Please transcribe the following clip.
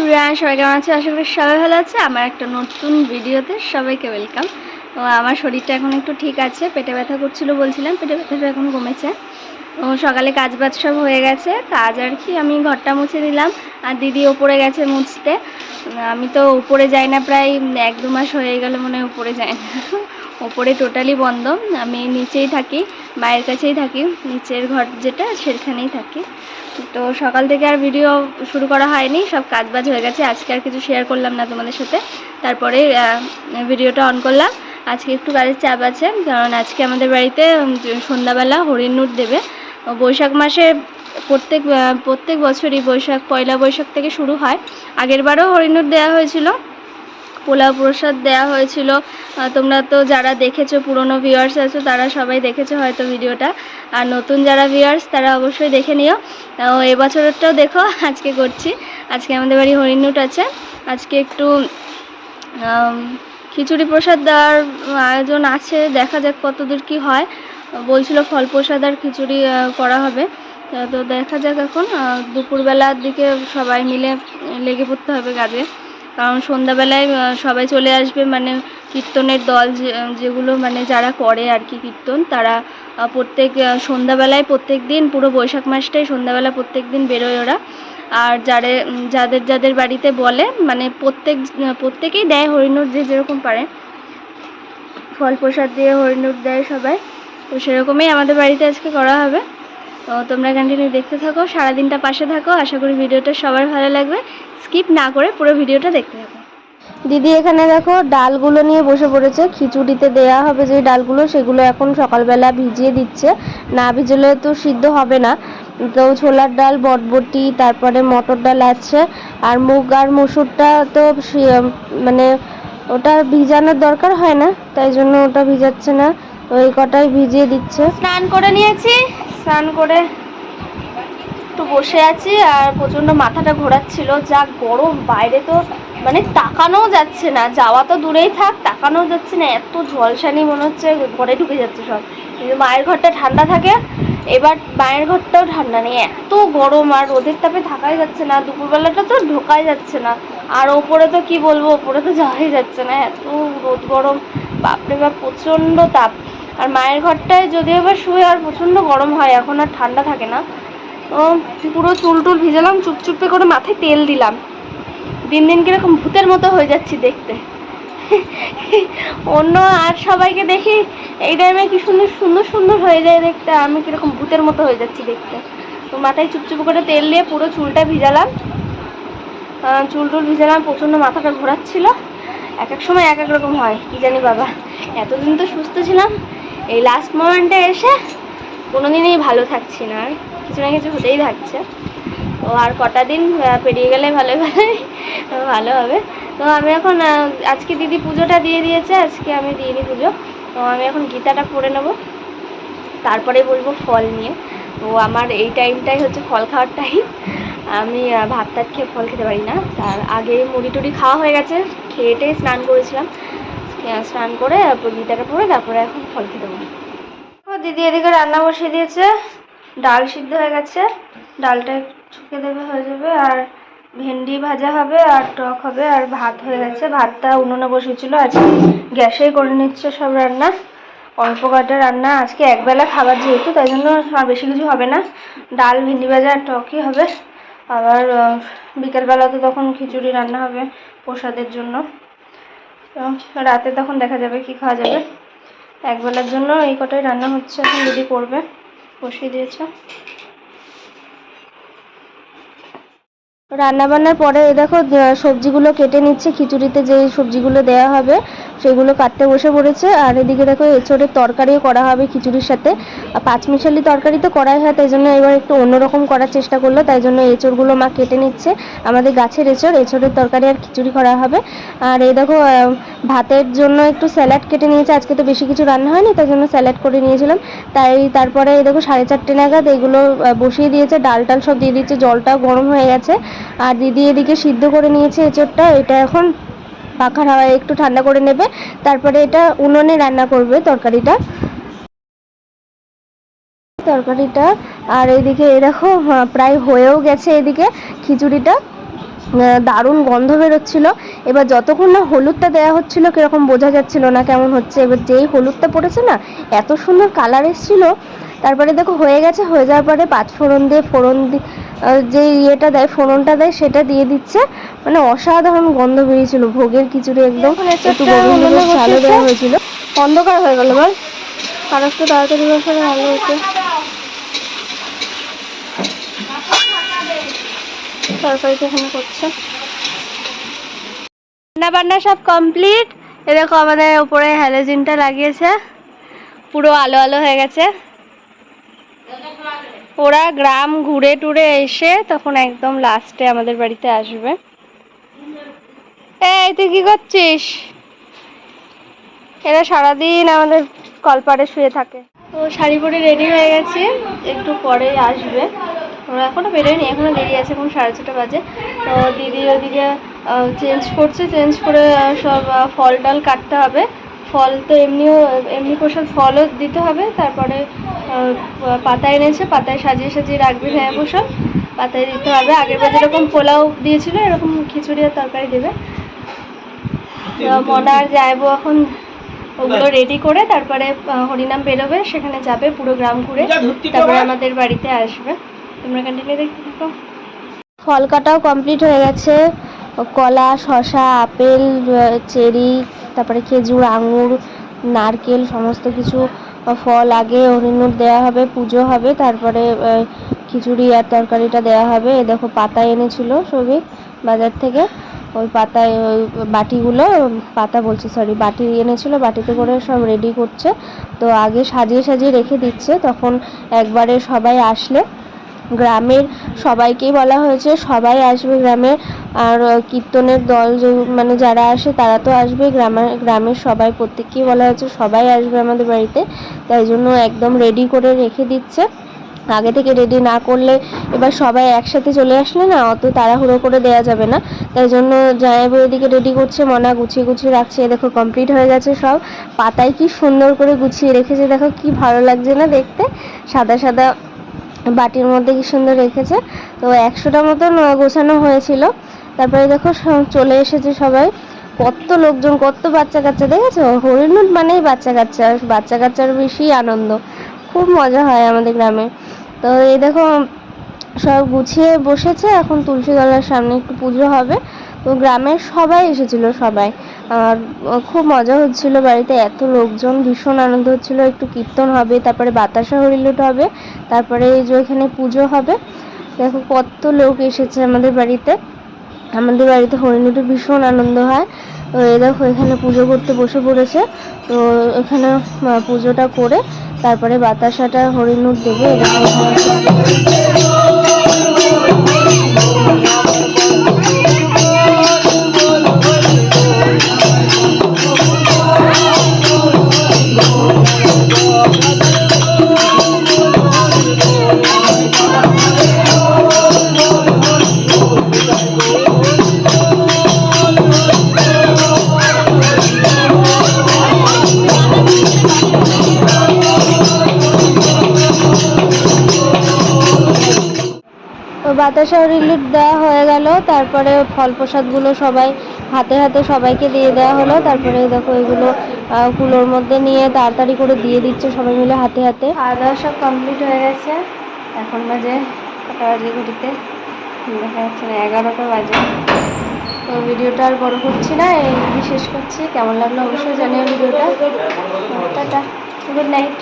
Everyone, সবাই কেমন আছে? আশা করি সবাই ভালো আছে। আমার একটা নতুন ভিডিওতে সবাইকে ওয়েলকাম। তো আমার শরীরটা এখন একটু ঠিক আছে, পেটে ব্যথা করছিল বলছিলাম, পেটে ব্যথাটা এখন কমেছে। তো সকালে কাজ বাজ সব হয়ে গেছে, কাজ আর কি, আমি ঘরটা মুছে দিলাম আর দিদি ওপরে গেছে মুছতে। আমি তো উপরে যাই না, প্রায় 1-2 মাস হয়ে গেল মনে হয় উপরে যাই না। ওপরে টোটালি বন্ধ, আমি নিচেই থাকি, মায়ের কাছেই থাকি, নিচের ঘর যেটা সেখানেই থাকি। তো সকাল থেকে আর ভিডিও শুরু করা হয়নি, সব কাজবাজ হয়ে গেছে। আজকে আর কিছু শেয়ার করলাম না তোমাদের সাথে, তারপরে ভিডিওটা অন করলাম। আজকে একটু কাজের চাপ আছে, কারণ আজকে আমাদের বাড়িতে সন্ধ্যাবেলা হরিণনুট দেবে। বৈশাখ মাসে প্রত্যেক বছরই পয়লা বৈশাখ থেকে শুরু হয়। আগেরবারও হরিণনুট দেওয়া হয়েছিল, পোলাও প্রসাদ দেওয়া হয়েছিল। তোমরা তো যারা দেখেছো, পুরনো ভিউয়ার্স আছো, তারা সবাই দেখেছো হয়তো ভিডিওটা। আর নতুন যারা ভিউয়ার্স তারা অবশ্যই দেখে নিও। এবছরেরটাও দেখো, আজকে করছি। আজকে আমাদের বাড়ি হরিণনুট আছে। আজকে একটু খিচুড়ি প্রসাদ দেওয়ার আয়োজন আছে, দেখা যাক কতদূর কি হয়। বলছিল ফল প্রসাদ আর খিচুড়ি করা হবে। তো দেখা যাক, এখন দুপুরবেলার দিকে সবাই মিলে লেগে পড়তে হবে কাজে, কারণ সন্ধ্যাবেলায় সবাই চলে আসবে। মানে কীর্তনের দল যেগুলো মানে যারা করে আর কি কীর্তন, তারা সন্ধ্যাবেলায় প্রত্যেক দিন, পুরো বৈশাখ মাসটাই সন্ধ্যাবেলা প্রত্যেক দিন বেরোয় ওরা। আর যাদের বাড়িতে বলে, মানে প্রত্যেকেই দেয় হরিণুট, যে যেরকম পারে ফল প্রসাদ দিয়ে হরিণুট দেয় সবাই। তো সেরকমই আমাদের বাড়িতে আজকে করা হবে। তো তোমরা কন্টিনিউ দেখতে থাকো, সারাদিনটা পাশে থাকো। আশা করি ভিডিওটা সবার ভালো লাগবে, স্কিপ না করে পুরো ভিডিওটা দেখতে থাকো। দিদি এখানে দেখো ডালগুলো নিয়ে বসে পড়েছে, খিচুড়িতে দেয়া হবে যে ডালগুলো, সেগুলো এখন সকালবেলা ভিজিয়ে দিচ্ছে। না ভিজলে তো সিদ্ধ হবে না। তো ছোলার ডাল, বটবটি, তারপরে মটর ডাল আছে, আর মুগ আর মসুরটা তো মানে ওটা ভিজানোর দরকার হয় না, তাই জন্য ওটা ভিজাচ্ছে না, ওই কটাই ভিজিয়ে দিচ্ছে। স্নান করে নিয়েছি, স্নান করে একটু বসে আছি, আর প্রচণ্ড মাথাটা ঘোরাচ্ছিল, যা গরম বাইরে, তো মানে তাকানোও যাচ্ছে না, যাওয়া তো দূরেই থাক, তাকানোও যাচ্ছে না, এত ঝলসানি মনে হচ্ছে ঘরে ঢুকে যাচ্ছে সব। কিন্তু মায়ের ঘরটা ঠান্ডা থাকে, এবার মায়ের ঘরটাও ঠান্ডা নেই, এত গরম, আর রোদের তাপে থাকাই যাচ্ছে না, দুপুরবেলাটা তো ঢোকাই যাচ্ছে না। আর ওপরে তো কি বলবো, ওপরে তো যাওয়াই যাচ্ছে না, এত রোদ গরম, বাপরে বাপ, প্রচণ্ড তাপ। আর মায়ের ঘরটায় যদিও এবার শুয়ে আর প্রচণ্ড গরম হয়, এখন আর ঠান্ডা থাকে না। পুরো চুল টুল ভিজালাম, চুপচুপে করে মাথায় তেল দিলাম। দিন দিন কিরকম ভূতের মতো হয়ে যাচ্ছি দেখতে। অন্য আর সবাইকে দেখি এই টাইমে কি সুন্দর সুন্দর সুন্দর হয়ে যায় দেখতে, আমি কিরকম ভূতের মতো হয়ে যাচ্ছি দেখতে। তো মাথায় চুপচুপ করে তেল দিয়ে পুরো চুলটা ভিজালাম, চুল টুল ভিজালাম, প্রচণ্ড মাথাটা ঘোরাচ্ছিল। এক এক সময় এক এক রকম হয়, কি জানি বাবা। এতদিন তো সুস্থ ছিলাম, এই লাস্ট মোমেন্টে এসে কোনোদিনই ভালো থাকছি না, আর কিছু না কিছু হতেই থাকছে। তো আর কটা দিন পেরিয়ে গেলে ভালো হবে। তো আমি এখন আজকে দিদি পুজোটা দিয়ে দিয়েছে, আজকে আমি দিইনি পুজো। তো আমি এখন গীতাটা পড়ে নেব, তারপরে বলবো ফল নিয়ে। তো আমার এই টাইমটাই হচ্ছে ফল খাওয়ার টাইম। আমি ভাত টাত খেয়ে ফল খেতে পারি না। তার আগে মুড়ি টুড়ি খাওয়া হয়ে গেছে, খেয়েটেই স্নান করেছিলাম, স্নান করে গীতাটা পড়ে তারপরে এখন ফল খেতে পারি। দিদি এদিকে রান্না বসিয়ে দিয়েছে, ডাল সিদ্ধ হয়ে গেছে, ডালটা ছুঁকে দেবে, হয়ে যাবে। আর ভেন্ডি ভাজা হবে, আর টক হবে, আর ভাত হয়ে গেছে। ভাতটা উনুনে বসিয়েছিল, আজকে গ্যাসেই করে নিচ্ছে সব রান্না, অল্প কটা রান্না। আজকে একবেলা খাবার যেহেতু, তাই জন্য আর বেশি কিছু হবে না, ডাল, ভেন্ডি ভাজা আর টকই হবে। আবার বিকেলবেলা তো তখন খিচুড়ি রান্না হবে প্রসাদের জন্য। তো রাতে তখন দেখা যাবে কি খাওয়া যাবে। একবেলার জন্য এই কটাই রান্না হচ্ছে, এখন দিদি করবে, বসিয়ে দিয়েছে। রান্নাবান্নার পরে দেখো সবজিগুলো কেটে নিচ্ছে, খিচুড়িতে যে সবজিগুলো দেওয়া হবে সেগুলো কাটতে বসে পড়েছে। আর এদিকে দেখো এঁচোড়ের তরকারিও করা হবে খিচুড়ির সাথে। পাঁচমিশালি তরকারি তো করাই হয়, তাই জন্য এবার একটু অন্যরকম করার চেষ্টা করলো, তাই জন্য এঁচোড়গুলো মা কেটে নিচ্ছে। আমাদের গাছের এঁচোড়ের তরকারি আর খিচুড়ি করা হবে। আর এই দেখো ভাতের জন্য একটু স্যালাড কেটে নিয়েছে, আজকে তো বেশি কিছু রান্না হয়নি, তাই জন্য স্যালাড করে নিয়েছিলাম। তারপরে এই দেখো 4:30 নাগাদ এগুলো বসিয়ে দিয়েছে, ডাল টাল সব দিয়ে দিচ্ছে, জলটাও গরম হয়ে গেছে। আর দিদি এদিকে সিদ্ধ করে নিয়েছে এঁচোড়টা, এটা এখন পাখার হাওয়ায় একটু ঠান্ডা করে নেবে, তারপরে এটা উনুনে রান্না করবে তরকারিটা। আর এইদিকে এই দেখো প্রায় হয়েও গেছে এদিকে খিচুড়িটা। দারুণ গন্ধ বেরোচ্ছিলো। এবার যতক্ষণ না হলুদটা দেওয়া হচ্ছিলো কীরকম বোঝা যাচ্ছিলো না কেমন হচ্ছে। এবার যেই হলুদটা পড়েছে না, এত সুন্দর কালার এসেছিলো। তারপরে দেখো হয়ে গেছে, হয়ে যাওয়ার পরে পাঁচফোড়ন দিয়ে যে ইয়েটা দেয়, ফোড়নটা দেয়, সেটা দিয়ে দিচ্ছে। মানে অসাধারণ গন্ধ বেরিয়েছিল ভোগের খিচুড়ি একদম। একটু গোবিন্দভোগ চালও দেওয়া হয়েছিল। অন্ধকার হয়ে গেল বল, আর একটু তাড়াতাড়ি বসালে ভালো হতো। তরকারিটা এখানে করছে, রান্না বান্না সব কমপ্লিট। এ দেখো আমাদের উপরে হ্যালোজিনটা লাগিয়েছে, পুরো আলো আলো হয়ে গেছে। ওরা গ্রাম ঘুরে টুরে এসে তখন একদম লাস্টে আমাদের বাড়িতে আসবে। এই তুই কি করছিস? এরা সারাদিন আমাদের কলপাড়ে শুয়ে থাকে। তো শাড়ি পরে রেডি হয়ে গেছি, একটু পরে আসবে। ওরা এখনও বেরোয়নি, এখনও দেরি আছে, এখন 6:30 বাজে। তো দিদি ওদিকে চেঞ্জ করছে, চেঞ্জ করে সব ফল টল কাটতে হবে। ফল তো এমনি প্রসাদ ফলও দিতে হবে। তারপরে পাতা এনেছে, পাতায় সাজিয়ে সাজিয়ে রাখবে হ্যাঁ প্রসাদ, পাতায় দিতে হবে। আগের বার যেরকম পোলাও দিয়েছিল এরকম খিচুড়ি আর তরকারি দেবে। মনা আর যাইবো এখন ওগুলো রেডি করে তারপরে হরিনাম বেরোবে, সেখানে যাবে পুরো গ্রাম ঘুরে, তারপরে আমাদের বাড়িতে আসবে। তোমরা কন্টিনিউ দেখতে থাকো। ফল কাটাও কমপ্লিট হয়ে গেছে। কলা, শসা, আপেল, চেরি, তারপরে খেজুর, আঙুর, নারকেল, সমস্ত কিছু ফল আগে হরিণুর দেওয়া হবে, পুজো হবে, তারপরে খিচুড়ি আর তরকারিটা দেওয়া হবে। এ দেখো পাতা এনেছিল সবই বাজার থেকে, ওই পাতায় ওই বাটিগুলো, পাতা বলছি সরি, বাটি এনেছিল, বাটিতে করে সব রেডি করছে। তো আগে সাজিয়ে সাজিয়ে রেখে দিচ্ছে, তখন একবারে সবাই আসলে, গ্রামের সবাইকেই বলা হয়েছে সবাই আসবে গ্রামে। আর কীর্তনের দল মানে যারা আসে তারা তো আসবে, গ্রামের সবাই প্রত্যেককেই বলা হয়েছে সবাই আসবে আমাদের বাড়িতে। তাই জন্য একদম রেডি করে রেখে দিচ্ছে। আগে থেকে রেডি না করলে এবার সবাই একসাথে চলে আসলে না, অত তাড়াহুড়ো করে দেওয়া যাবে না। তাই জন্য জামাইবাবু এদিকে রেডি করছে, মনা গুছিয়ে গুছিয়ে রাখছে। দেখো কমপ্লিট হয়ে গেছে সব, পাতায় কি সুন্দর করে গুছিয়ে রেখেছে, দেখো কি ভালো লাগছে না দেখতে। সাদা সাদা বাটির মধ্যে কি সুন্দর রেখেছে। তো 100টা মতন গোছানো হয়েছিল। তারপরে দেখো চলে এসেছে সবাই, কত লোকজন, কত বাচ্চা কাচ্চা, দেখেছো? হরিণুট মানেই বাচ্চা কাচ্চা, বাচ্চা কাচ্চার বেশি আনন্দ, খুব মজা হয় আমাদের গ্রামে। তো এই দেখো সব গুছিয়ে বসেছে, এখন তুলসী তলার সামনে একটু পুজো হবে। তো গ্রামের সবাই এসেছিল, সবাই, আর খুব মজা হচ্ছিল বাড়িতে, এত লোকজন, ভীষণ আনন্দ হচ্ছিল। একটু কীর্তন হবে, তারপরে বাতাসা হরিলুট হবে, তারপরে এই যে এখানে পুজো হবে। দেখো কত লোক এসেছে আমাদের বাড়িতে, আমাদের বাড়িতে হরিলুটে ভীষণ আনন্দ হয়। তো এই দেখো এখানে পুজো করতে বসে পড়েছে। তো এখানে পুজোটা করে তারপরে বাতাসাটা হরিলুট দেবে। তো বাতাসা রিলিট দেওয়া হয়ে গেল, তারপরে ফল প্রসাদগুলো সবাই হাতে হাতে সবাইকে দিয়ে দেওয়া হলো। তারপরে দেখো এগুলো কুলোর মধ্যে নিয়ে তাড়াতাড়ি করে দিয়ে দিচ্ছে সবাই মিলে হাতে হাতে। খাওয়া দাওয়া সব কমপ্লিট হয়ে গেছে, এখন বাজে কটা বাজে ঘড়িতে দেখা যাচ্ছে না, 11টা বাজে। তো ভিডিওটা আর বড় করছি না, এই শেষ করছি। কেমন লাগলো অবশ্যই জানিও ভিডিওটা। Tata, good night.